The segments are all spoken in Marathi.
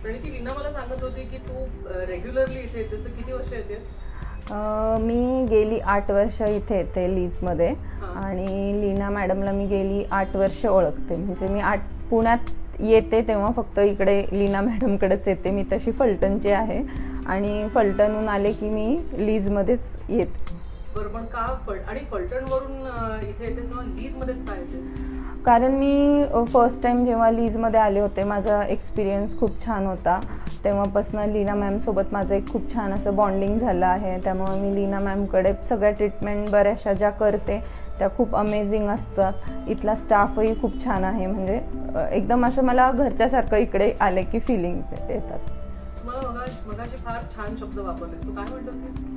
प्रणिती, लीना मला सांगत होती की तू रेग्युलरली इथे येतेस, तर किती वर्ष येतेस? मी गेली 8 वर्ष इथे येते लीजमध्ये आणि लीना मॅडमला मी गेली 8 वर्ष ओळखते. म्हणजे मी पुण्यात येते तेव्हा फक्त इकडे लीना मॅडमकडेच येते. मी तशी फलटणची आहे आणि फलटणहून आले की मी लीजमध्येच येते. बरं, पण का आणि फलटणवरून इथे येतेस तेव्हा लीजमध्येच काय येतेस? कारण मी फर्स्ट टाइम जेव्हा लीजमध्ये आले होते, माझा एक्सपिरियन्स खूप छान होता. तेव्हापासून लीना मॅमसोबत माझं एक खूप छान असं बॉन्डिंग झालं आहे. त्यामुळे मी लीना मॅमकडे सगळ्या ट्रीटमेंट बऱ्याचशा ज्या करते त्या खूप अमेझिंग असतात. इथला स्टाफही खूप छान आहे. म्हणजे एकदम असं मला घरच्यासारखं इकडे आले की फिलिंग्स येतात. मगाशी फार छान शब्द वापरलेस. तू काय म्हणतोस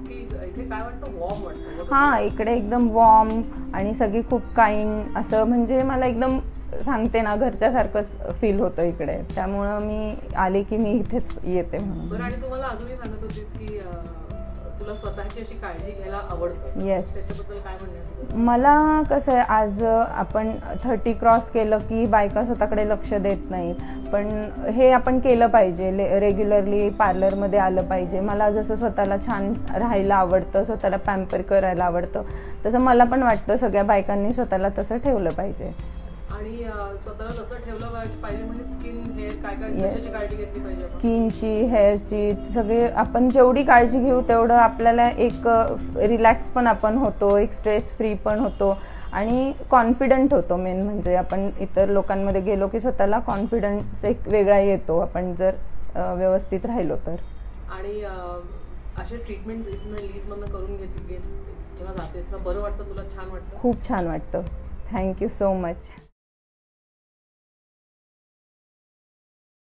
की इथे काय वाटतं? वॉर्म वाटतं. हां, इकडे एकदम वॉर्म आणि सगळी खूप काइंड असं, म्हणजे मला एकदम सांगते ना घरच्यासारखंच फील होतं इकडे. त्यामुळं मी आले की मी इथेच येते म्हणून. बरं, आणि तू मला अजूनही सांगत होतीस की तुला स्वतःची अशी काळजी घ्यायला आवडतं. येस. त्याच्याबद्दल काय म्हणणार? मला कसं आहे, आज आपण 30 क्रॉस केलं की बायका स्वतःकडे लक्ष देत नाहीत, पण हे आपण केलं पाहिजे. रेग्युलरली पार्लरमध्ये आलं पाहिजे. मला जसं स्वतःला छान राहायला आवडतं, स्वतःला पॅम्पर करायला आवडतं, तसं मला पण वाटतं सगळ्या बायकांनी स्वतःला तसं ठेवलं पाहिजे. आणि स्वतःला तसं ठेवलं पाहिजे म्हणजे स्किन, हेअर, काय कशाची काळजी घेतली पाहिजे? स्किनची, हेअरची, सगळे आपण जेवढी काळजी घेऊ तेवढं आपल्याला एक रिलॅक्स पण आपण होतो, एक स्ट्रेस फ्री पण होतो आणि कॉन्फिडंट होतो. मेन म्हणजे आपण इतर लोकांमध्ये गेलो की स्वतःला कॉन्फिडन्स एक वेगळा येतो आपण जर व्यवस्थित राहिलो तर. आणि असे ट्रीटमेंट्स इथनं लीजमधनं करून जेव्हा जातेस तेव्हा बरं वाटतं तुला? छान वाटतं? खूप छान वाटतं. Thank you so much.